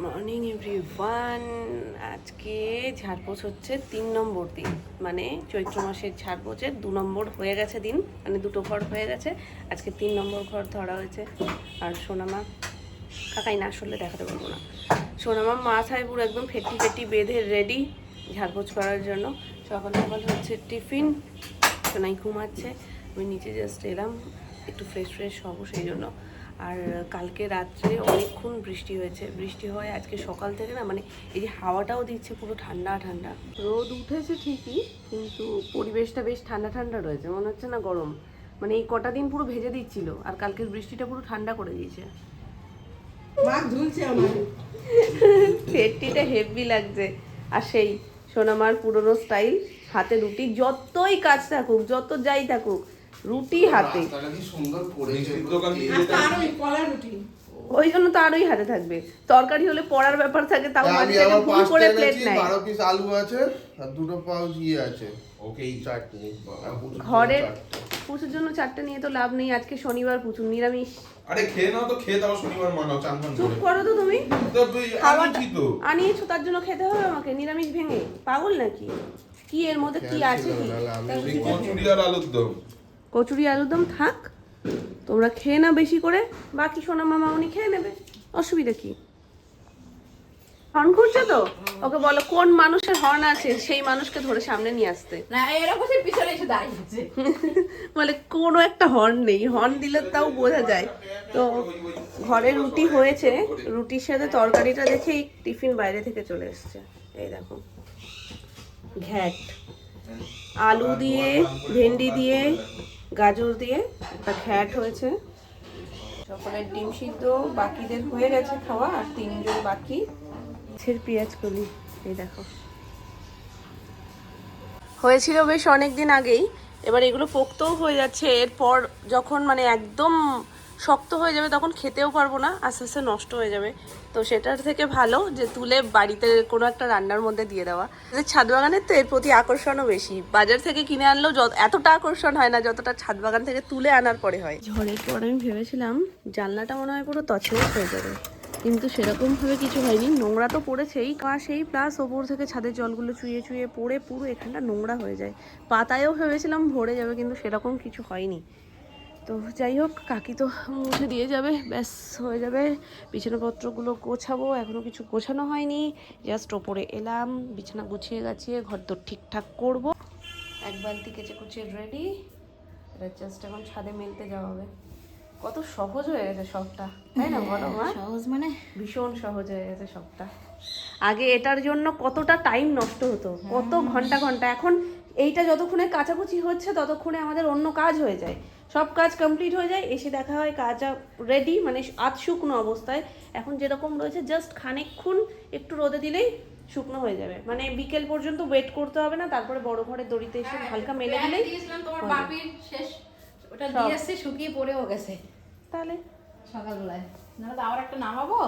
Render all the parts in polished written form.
Morning everyone. আজকে ঝাড়পোছ হচ্ছে 3 নম্বর দিন, মানে চৈত্র মাসের ঝাড়পোছের 2 নম্বর হয়ে গেছে দিন, মানে দুটো ঘর হয়ে গেছে, আজকে 3 নম্বর ঘর ধরা হয়েছে। আর সোনামা কাকাই না আসলে দেখাতে পারবো না, সোনামা মাথায় পুরো একদম ফেটি ফেটি বেঁধে রেডি ঝাড়পোছ করার জন্য। সকাল সকাল হচ্ছে টিফিন, সোনাই ঘুমাচ্ছে, আমি নিচে জাস্ট এলাম একটু ফ্রেশ হবো সেই জন্য। আর কালকে রাত্রে অনেকক্ষণ বৃষ্টি হয়েছে, বৃষ্টি হয় আজকে সকাল থেকে না, মানে এই যে হাওয়াটাও দিচ্ছে পুরো ঠান্ডা ঠান্ডা। রোদ উঠেছে ঠিকই, কিন্তু পরিবেশটা বেশ ঠান্ডা ঠান্ডা রয়েছে, মনে হচ্ছে না গরম। মানে এই কটা দিন পুরো ভেজে দিচ্ছিল, আর কালকের বৃষ্টিটা পুরো ঠান্ডা করে দিয়েছে। ফেটটিটা হেভি লাগছে। আর সেই সোনামার পুরনো স্টাইল, হাতে রুটি, যতই কাজ থাকুক যত যাই থাকুক রুটি হাতে, ওই জন্য তো আরোই হাতে থাকবে। তরকারি হলে পড়ার ব্যাপার থাকে, তাও মাঝে ভুল করে প্লেট নেয়। 12 পিস আলু আছে আর দুটো পাউচ ইয়ে আছে, ওকেই চাটনি। ঘরের পুজোর জন্য 4টে নিয়ে তো লাভ নেই, আজকে শনিবার পুজো নিরামিষ। আরে খেয়ে নাও তো, খেয়ে দাও, শনিবার মানাও, চান ফান চুপ করে। করো তো তুমি, তো তুই আনিছি তো আনিয়েছো তার জন্য খেতে হবে আমাকে নিরামিষ ভেঙে? পাগল নাকি? কি এর মধ্যে কি আছে কি? এই কচুরি আর আলুর দম। কচুরি আলুর দম থাক, তোমরা খেয়ে না বেশি করে, বাকি সোনা মামা উনি খেয়ে নেবে, অসুবিধা কি? হর্ন করছে তো, ওকে বলো কোন মানুষের হর্ন আছে সেই মানুষকে ধরে সামনে নিয়ে আসতে। না এরকম পিছনে এসে দাঁড়িয়েছে, বলে কোনো একটা হর্ন নেই, হর্ন দিলে তাও বোঝা যায়। তো ঘরে রুটি হয়েছে, রুটির সাথে তরকারিটা দেখেই টিফিন বাইরে থেকে চলে এসছে। এই দেখো ঘ্যাট, আলু দিয়ে, ভেন্ডি দিয়ে, গাজর দিয়ে একটা ঘ্যাট হয়েছে। সকলের ডিম সিদ্ধ, বাকিদের হয়ে গেছে খাওয়া, আর 3 জন বাকি। পেঁয়াজ কলি, এই দেখো হয়েছিল বেশ অনেক দিন আগেই, এবার এগুলো পোক্তও হয়ে যাচ্ছে। এরপর যখন মানে একদম শক্ত হয়ে যাবে তখন খেতেও পারবো না, আস্তে আস্তে নষ্ট হয়ে যাবে। তো সেটার থেকে ভালো যে তুলে বাড়িতে কোনো একটা রান্নার মধ্যে দিয়ে দেওয়া। ছাদ বাগানের তো এর প্রতি আকর্ষণও বেশি, বাজার থেকে কিনে আনলেও এতটা আকর্ষণ হয় না যতটা ছাদ বাগান থেকে তুলে আনার পরে হয়। ঝড়ের পর আমি ভেবেছিলাম জানলাটা মনে হয় পুরো তছনছ হয়ে যাবে, কিন্তু সেরকমভাবে কিছু হয়নি। নোংরা তো পড়েছেই, সেই প্লাস ওপর থেকে ছাদের জলগুলো চুইয়ে চুইয়ে পড়ে পুরো এখানটা নোংরা হয়ে যায়। পাতায়ও ভেবেছিলাম ভরে যাবে, কিন্তু সেরকম কিছু হয়নি। তো যাই হোক, কাকি তো মুছে দিয়ে যাবে, ব্যাস হয়ে যাবে। বিছানাপত্রগুলো গোছাবো, এখনও কিছু গোছানো হয়নি, জাস্ট ওপরে এলাম, বিছানা গুছিয়ে গাছিয়ে ঘর তো ঠিকঠাক করবো। 1 বালতি কেচে কুচিয়ে রেডি, এটা জাস্ট এখন ছাদে মেলতে যাওয়া হবে। কত সহজ হয়ে গেছে সবটা, তাই না বলো মা? সহজ মানে ভীষণ সহজ হয়ে গেছে সবটা। আগে এটার জন্য কতটা টাইম নষ্ট হতো, কত ঘন্টা ঘন্টা। এখন এইটা যতক্ষণে কাচাকুচি হচ্ছে ততক্ষণে আমাদের অন্য কাজ হয়ে যায়, সব কাজ কমপ্লিট হয়ে যায়, এসে দেখা হয় কাজা রেডি, মানে আধ শুকনো অবস্থায়। এখন যেরকম রয়েছে জাস্ট খানিকক্ষণ একটু রোদে দিলেই শুকনো হয়ে যাবে, মানে বিকেল পর্যন্ত ওয়েট করতে হবে না। তারপরে বড় ঘরের দড়িতে এসে হালকা মেলে দিলেই তোমার বাপির শেষ ওটা দিয়ে আসছে, শুকিয়ে পড়েও গেছে তাহলে সকালবেলায়। না তো আবার একটা নামাবো,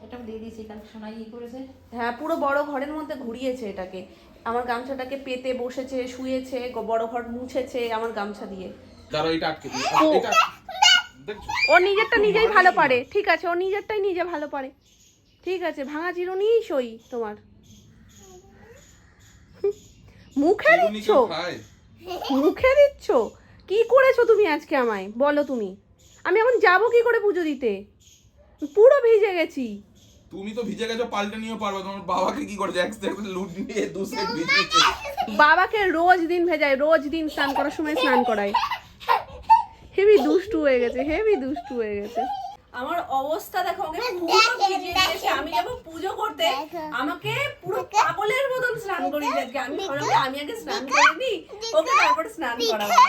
এটা দিয়ে দিয়েছি, কালকে সোনাই করেছে। হ্যাঁ, পুরো বড় ঘরের মধ্যে ঘুরিয়েছে এটাকে, আমার গামছাটাকে পেতে বসেছে, শুয়েছে, বড় ঘর মুছেছে আমার গামছা দিয়ে। দাঁড়াও, এটা আটকে দিই, এটা দেখছো ও নিজেরটা নিজেই ভালো পারে, ঠিক আছে, ও নিজেরটাই নিজে ভালো পারে, ঠিক আছে। ভাঙা চিরুনিই সই তোমার। মুখে দিচ্ছ, মুখে দিচ্ছ, কি করেছো তুমি আজকে আমায় বলো তুমি? আমি এখন যাবো কি করে পুজো দিতে? পুরো ভিজে গেছি। তুমি তো ভিজে গেছো, পাল্টে নিও পারবে। তোমার বাবাকে কি করেছে, এক সেট লুট নিয়ে 2 সেট ভিজিয়েছে। বাবাকে রোজ দিন ভেজায়, রোজ দিন স্নান করার সময় স্নান করায়। হেভি দুষ্টু হয়ে গেছে, হেভি দুষ্টু হয়ে গেছে। আমার অবস্থা দেখো, আমাকে পুরো ভিজিয়ে দিয়েছে। আমি যাবো পুজো করতে, আমাকে পুরো পাগলের মতন স্নান করিয়ে দিয়েছে। আমি আগে স্নান করে নিই, ওকে তারপর স্নান করাবো।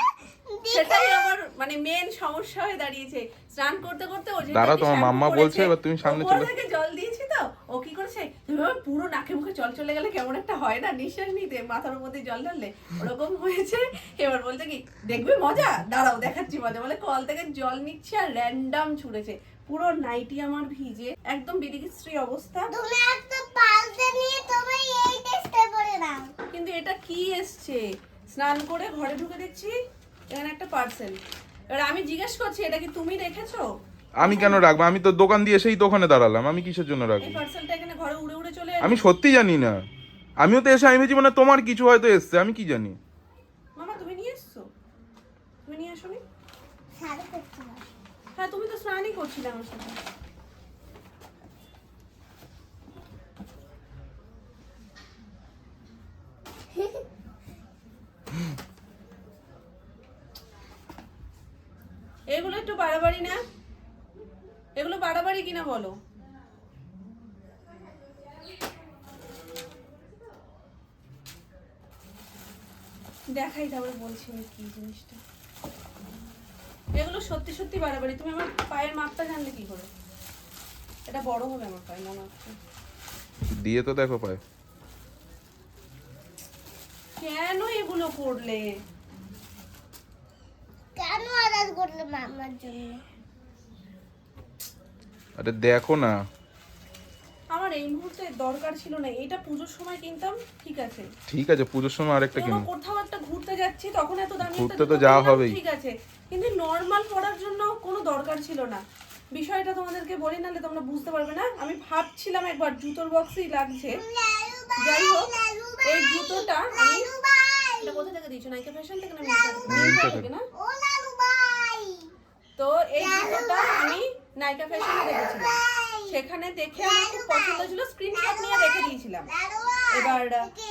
সেটাই আমার মানে মেন সমস্যা হয়ে দাঁড়িয়েছে। স্নান করতে করতে ও দাঁড়াও, তোমার মাম্মা বলছে, এবার তুমি সামনে চলে। ওপর থেকে জল দিয়েছি তো, ও কি করেছে, পুরো নাকে মুখে জল চলে গেলে কেমন একটা হয় না নিঃশ্বাস নিতে, মাথার মধ্যে জল ঢাললে ওরকম হয়েছে। এবার বলছে কি দেখবে মজা, দাঁড়াও দেখাচ্ছি মজা, বলে কল থেকে জল নিচ্ছে আর র্যান্ডম ছুঁড়েছে। পুরো নাইটি আমার ভিজে, একদম বিদিকিস্ত্রী অবস্থা। তুমি একটা পাল্টে নিয়ে তুমি এই টেস্টে করে দাও। কিন্তু এটা কি এসছে, স্নান করে ঘরে ঢুকে দেখছি এখানে একটা পার্সেল। এবার আমি জিজ্ঞেস করছি এটা কি তুমি রেখেছো? আমি কেন রাখবো? আমি তো দোকান দিয়ে এসেই তো ওখানে দাঁড়ালাম, আমি কিসের জন্য এই রাখবো? পার্সেলটা এখানে ঘরে উড়ে উড়ে চলে এলো। আমি সত্যি জানি না, আমিও তো এসে আমি ভেবেছি মানে তোমার কিছু হয়তো এসছে, আমি কি জানি। মামা তুমি নিয়ে এসছো? তুমি নিয়ে আসোনি? শাড়ি করছিলাম। হ্যাঁ তুমি তো স্নানই করছিলে আমার সাথে। এগুলো একটু বাড়াবাড়ি না? এগুলো বাড়াবাড়ি কিনা বলো? দেখাই তারপরে বলছি আমি কি জিনিসটা। এগুলো সত্যি সত্যি বাড়াবাড়ি। তুমি আমার পায়ের মাপটা জানলে কি করে? এটা বড় হবে আমার পায়ে মনে হচ্ছে। দিয়ে তো দেখো পায়। কেন এগুলো করলে? কেন অর্ডার করলাম আমার জন্য? আরে দেখো না, আমার এই মুহূর্তে দরকার ছিল না। এটা পুজোর সময় কিনতাম, ঠিক আছে। ঠিক আছে পুজোর সময় আরেকটা কোনো কিনো। কোথাও একটা ঘুরতে যাচ্ছি তখন এত দামি একটা ঘুরতে তো জুতো যাওয়া কিনলাম, হবেই। ঠিক আছে, কিন্তু নরমাল পরার জন্য কোনো দরকার ছিল না। বিষয়টা তোমাদেরকে বলি, নাহলে তোমরা বুঝতে পারবে না। আমি ভাবছিলাম একবার জুতোর বক্সই লাগছে। যাই হোক, এই জুতোটা আমি এটা কোথা থেকে দিয়েছো? নাইকা ফ্যাশন থেকে না মিন্ত্রা থেকে না? ও লালু ভাই, তো এই জুতোটা আমি নাইকা ফ্যাশনে দেখেছিলাম, সেখানে দেখে আমার খুব পছন্দ ছিল, স্ক্রিনশট নিয়ে রেখে দিয়েছিলাম। লালু ভাই, এবার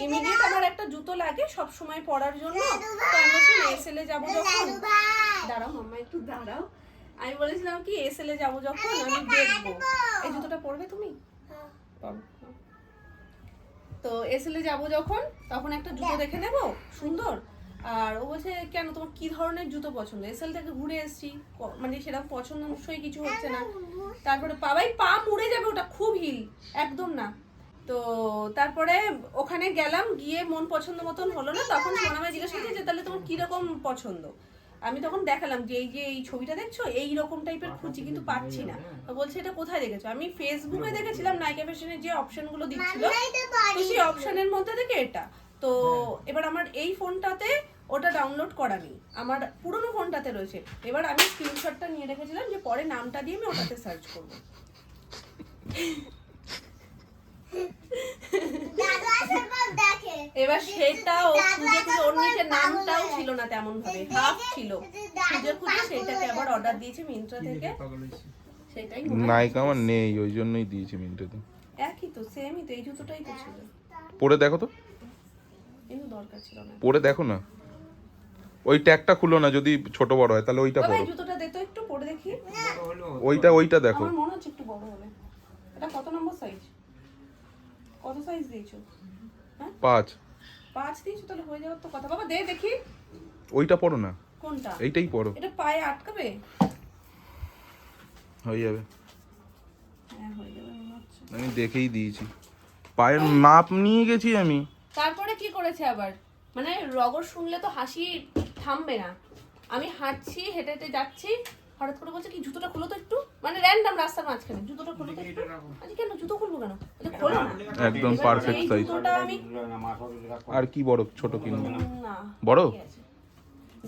ইমিডিয়েট আমার একটা জুতো লাগে সব সময় পরার জন্য। তো আমি বলছিলাম এসএল এ যাবো যখন, লালু ভাই। দাঁড়াও মাম্মা একটু দাঁড়াও, আমি বলেছিলাম কি এসএল এ যাবো যখন আমি দেখবো এই জুতোটা পরবে তুমি। পরো। তো এসএল এ যাবো যখন তখন একটা জুতো দেখে নেবো সুন্দর। আর ও বলছে কেন তোমার কি ধরনের জুতো পছন্দ? এসএল থেকে ঘুরে এসেছি, মানে সেরকম পছন্দসই কিছু হচ্ছে না। তারপরে পাবাই পা মুড়ে যাবে, ওটা খুব হিল, একদম না। তো তারপরে ওখানে গেলাম, গিয়ে মন পছন্দ মতন হলো না। তখন সোনামা জিজ্ঞেস করছে যে তাহলে তোমার কিরকম পছন্দ? আমি তখন দেখালাম যে এই ছবিটা দেখছো, এই রকম টাইপের খুঁজছি কিন্তু পাচ্ছি না। তো বলছে এটা কোথায় দেখেছো? আমি ফেসবুকে দেখেছিলাম নাইকা ফ্যাশনের যে অপশনগুলো দিচ্ছিল, তো সেই অপশনের মধ্যে থেকে এটা। তো এবার আমার এই ফোনটাতে ওটা ডাউনলোড করা নেই, আমার পুরনো ফোনটাতে রয়েছে। এবার আমি স্ক্রিনশটটা নিয়ে রেখেছিলাম যে পরে নামটা দিয়ে আমি ওটাতে সার্চ করব। দাদু আসার পর দেখে। এবার সেটা ও খুঁজে খুঁজে, ওর নিচে নামটাও ছিল না তেমন ভাবে, হাফ ছিল। খুঁজে খুঁজে সেটাকে আবার অর্ডার দিয়েছে মিন্ত্রা থেকে। সেটাই নাইকা আমার নেই, ওই জন্যই দিয়েছি মিন্ট্রাতে। একই তো, সেমই তো, এই জুতোটাই তো ছিল, পরে দেখো তো, কিন্তু দরকার ছিল না। পরে দেখো না, ওই ট্যাগটা খুলো না, যদি ছোট বড় হয় তাহলে ওইটা বাবা পরো। এই জুতোটা দে তো একটু পরে দেখি। ওইটা দেখো। আমার মনে হচ্ছে একটু বড় হবে। এটা কত নম্বর সাইজ? কত সাইজ দিয়েছো? 5। 5 দিয়েছো, তাহলে হয়ে যাওয়ার তো কথা। বাবা দে দেখি। ওইটা পরো না, কোনটা? এইটাই পরো, এটা পায়ে আটকাবে? হয়ে যাবে। হ্যাঁ হয়ে যাবে মনে হচ্ছে। আমি দেখেই দিয়েছি, পায়ের মাপ নিয়ে গেছি আমি। তারপরে কি করেছে আবার, মানে রগর শুনলে তো হাসি থামবে না। আমি হাঁটছি, হেঁটে হেঁটে যাচ্ছি, হঠাৎ করে বলছে কি জুতোটা খুলো তো একটু, মানে র্যান্ডম রাস্তার মাঝখানে, জুতোটা খুলো তো একটু। আচ্ছা কেন জুতো খুলবো কেন? বলে খোলো না। একদম এবার পারফেক্ট এই সাইজ। জুতোটা আমি আর কি বড় ছোট কিনবো? না বড়? ঠিক আছে।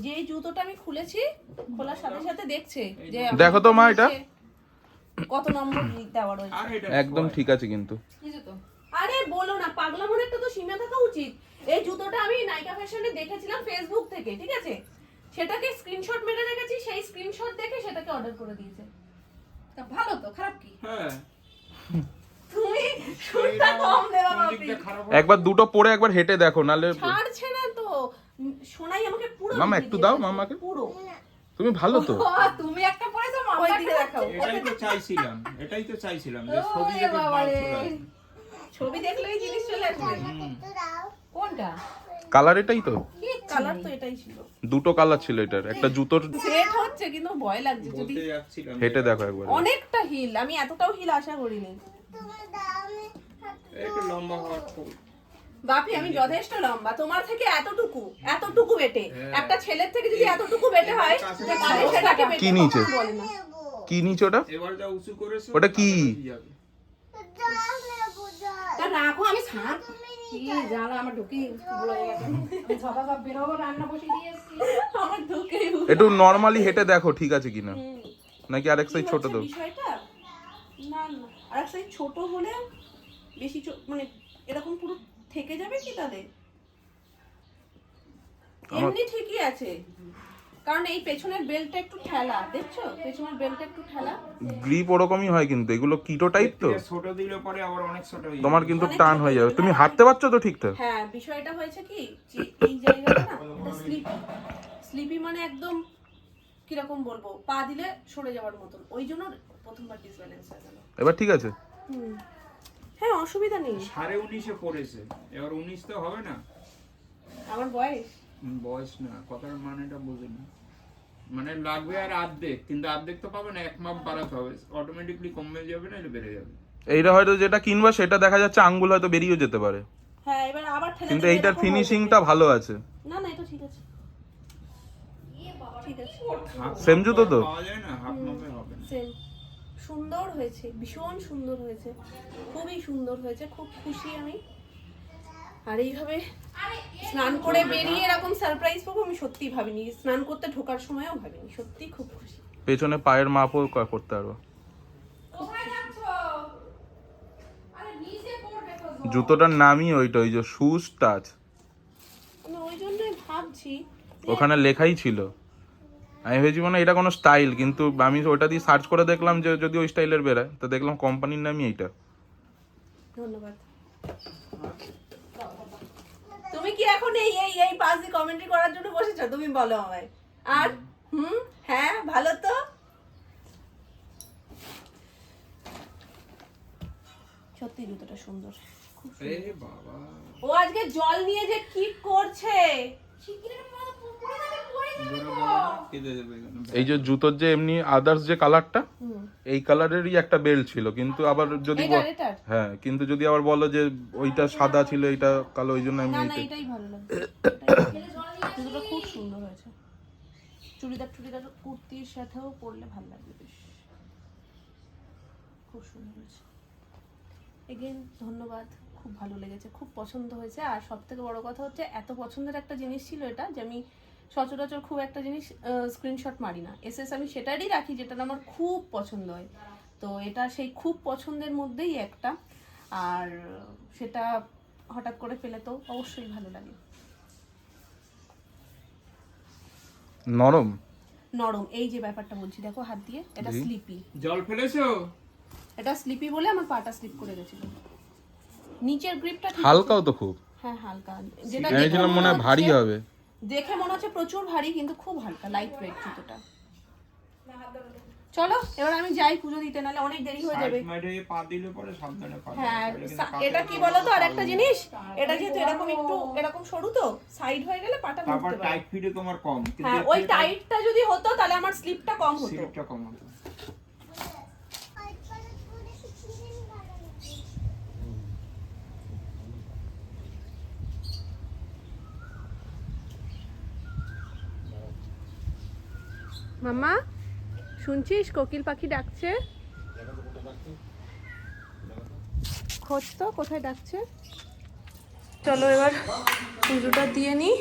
যে এই জুতোটা আমি খুলেছি, খোলার সাথে সাথে দেখছে যে দেখো তো মা এটা। কত নম্বর দেওয়া রয়েছে। একদম ঠিক আছে কিন্তু। কি জুতো? আরে বলো না, পাগলামোর একটা তো সীমা থাকা উচিত। এই জুতোটা আমি নাইকা ফ্যাশনে দেখেছিলাম ফেসবুক থেকে, ঠিক আছে, সেটাকে স্ক্রিনশট মেরে রেখেছি, সেই স্ক্রিনশট দেখে সেটাকে অর্ডার করে দিয়েছে। তা ভালো তো, খারাপ কি? হ্যাঁ তুমি শুনটা কম দেওয়া বাপি। একবার দুটো পরে একবার হেঁটে দেখো, নালে ছাড়ছে না তো। সোনাই আমাকে পুরো মামা দিয়ে একটু দাও দিয়েছে, মামাকে। পুরো। তুমি ভালো তো। তুমি একটা পরেছো, ওই মামা দিকে দেখাও। এটাই তো চাইছিলাম যে ছবি ওরে দেখে বাবা ভালো রে। চলে আসে। ছবি দেখলেই জিনিস চলে আসবে। একটু দাও। কোনটা? কালার এটাই তো, কালার তো এটাই ছিল। দুটো কালার ছিল এটার, একটা জুতোর। সেট হচ্ছে কিন্তু ভয় লাগছে যদি। বলতে যাচ্ছিলাম হেঁটে দেখো একবার। অনেকটা হিল, আমি এতটাও হিল আশা করিনি। তুমি দাও, আমি একটু লম্বা হওয়ার খুব বাপি আমি যথেষ্ট লম্বা, তোমার থেকে এতটুকু বেটে। একটা ছেলের থেকে যদি এতটুকু বেটে হয়, তাহলে সেটাকে বেটে কি নিচে? কখনো বলে না। নেবো। কি নিচে ওটা? এবার যা উঁচু করেছো ওটা কি? যাবে। দাও নেবো, দাও। তা রাখো, আমি সাপ কি জ্বালা আমার ঢুকি বলে গেছে। আমি সকাল সব বেরোবো, রান্না বসিয়ে দিয়ে এসেছি। আমার ঢুকে একটু নরমালি হেঁটে দেখো ঠিক আছে কিনা। নাকি আরেক সাইজ কি ছোট হচ্ছে দেবো? বিষয়টা না না আর এক সাইজ ছোট হলে বেশি মানে এরকম পুরো থেকে যাবে কি তাহলে? এমনি ঠিকই আছে, কারণ এই পেছনের বেল্টটা একটু ঠেলা, দেখছো পেছনের বেল্টটা একটু ঠেলা। গ্রিপ ওরকমই হয় কিন্তু এগুলো কিটো টাইপ তো, ছোট দিলে পরে আবার অনেক ছোট হয়ে তোমার যাবে। কিন্তু অনেক টান ছোট হয়ে যাবে। হয়ে তুমি যাবে। হাঁটতে পারছো তো ঠিকঠাক? হ্যাঁ বিষয়টা হয়েছে কি যে এই জায়গাটা না এটা স্লিপি মানে একদম কিরকম বলবো, পা দিলে সরে যাওয়ার মতন, ওই জন্য প্রথমবার ডিসব্যালেন্স হয়ে গেল। এবার ঠিক আছে? হ্যাঁ অসুবিধা নেই। 19.5 পড়েছে, এবার 19 তো হবে না। আমার বয়স বয়স না, কথার মানেটা বুঝিনি। মানে লাগবে আর অর্ধেক, কিন্তু অর্ধেক তো পাবে না, 1 মাপ বাড়াতে হবে, অটোমেটিকলি কমে যাবে না, এটা বেড়ে যাবে। এইটা হয়তো যেটা কিনবা সেটা দেখা যাচ্ছে আঙ্গুল হয়তো বেরিয়েও যেতে পারে, হ্যাঁ এবার আবার ঠেলে কিন্তু দেবে, এইটার এরকম ফিনিশিংটা হয়ে ভালো আছে। যাবে। না না এটা ঠিক আছে, ঠিক আছে হাফ Same জুতো তো? পাওয়া যায় না, হাফ মাপে হবে না। সেম। সুন্দর হয়েছে, ভীষণ সুন্দর হয়েছে, খুবই সুন্দর হয়েছে, খুব খুশি আমি। আর এইভাবে স্নান করে বেরিয়ে এরকম সারপ্রাইজ পাবো আমি সত্যিই ভাবিনি, স্নান করতে ঢোকার সময়ও ভাবিনি, সত্যি খুব খুশি। পেছনে পায়ের মাপও করতে পারবো। জুতোটার নামই ওইটা, ওই যে শুজ টাচ, আমি ওই জন্যই ভাবছি ওখানে লেখাই ছিল। আমি ভেবেছি মানে এটা কোনো স্টাইল, কিন্তু আমি ওটা দিয়ে সার্চ করে দেখলাম যে যদি ওই স্টাইলের বেরোয়, তো দেখলাম কোম্পানির নামই এইটা। ধন্যবাদ। তুমি কি এখন এই এই এই পাশ দিয়ে কমেন্ট্রি করার জন্য বসেছো? তুমি বলো আমায়। আর হ্যাঁ ভালো তো। সত্যি জুতোটা সুন্দর, খুব সুন্দর। এ বাবা, ও আজকে জল নিয়ে যে কি করছে, কেঁদে দেবে এখানে। এই যে জুতোর যে এমনি আদার্স যে কালারটা, এই কালারেরই একটা বেল্ট ছিল, কিন্তু আবার যদি এটার হ্যাঁ, কিন্তু যদি আবার বলো যে ওইটা সাদা ছিল এইটা কালো, ওই জন্য আমি না না এইটা- এটাই ভালো লাগছে, জুতোটা খুব সুন্দর হয়েছে। চুড়িদার কুর্তির সাথেও পরলে ভালো লাগবে বেশ, খুব সুন্দর হয়েছে। এগেইন ধন্যবাদ, খুব ভালো লেগেছে, খুব পছন্দ হয়েছে। আর সব থেকে বড় কথা হচ্ছে এত পছন্দের একটা জিনিস ছিল এটা, যে আমি সচরাচর খুব একটা জিনিস স্ক্রিনশট মারি না, এসএস আমি সেটারই রাখি যেটা আমার খুব পছন্দ হয়। তো এটা সেই খুব পছন্দের মধ্যেই একটা, আর সেটা হঠাৎ করে পেলে তো অবশ্যই ভালো লাগে। নরম নরম, এই যে ব্যাপারটা বলছি দেখো হাত দিয়ে, এটা জি। স্লিপি, জল ফেলেছো? এটা স্লিপি বলে আমার পাটা স্লিপ করে গেছিল। নিচের গ্রিপটা ঠিক আছে। হালকাও তো খুব, হ্যাঁ হালকা, যেটা ভেবেছিলাম মনে হয় ভারী হবে। দেখে মনে হচ্ছে প্রচুর ভারী, কিন্তু খুব হালকা, লাইট ওয়েট জুতোটা। চলো এবার আমি যাই পুজো দিতে, নাহলে অনেক দেরি হয়ে যাবে। সাইডে পা দিলে পরে সাবধানে পা। হ্যাঁ এটা কি বলো তো, আর একটা জিনিস, এটা যেহেতু এরকম একটু এরকম সরু তো, সাইড হয়ে গেলে পাটা তারপর মুড়তে পারে। টাইট ফিটে তোমার কম, হ্যাঁ ওই টাইটটা যদি হতো তাহলে আমার স্লিপটা কম হতো। স্লিপটা কম হতো। মাম্মা শুনছিস কোকিল পাখি ডাকছে, খোঁজ তো কোথায় ডাকছে। চলো এবার পুজোটা দিয়ে নিই।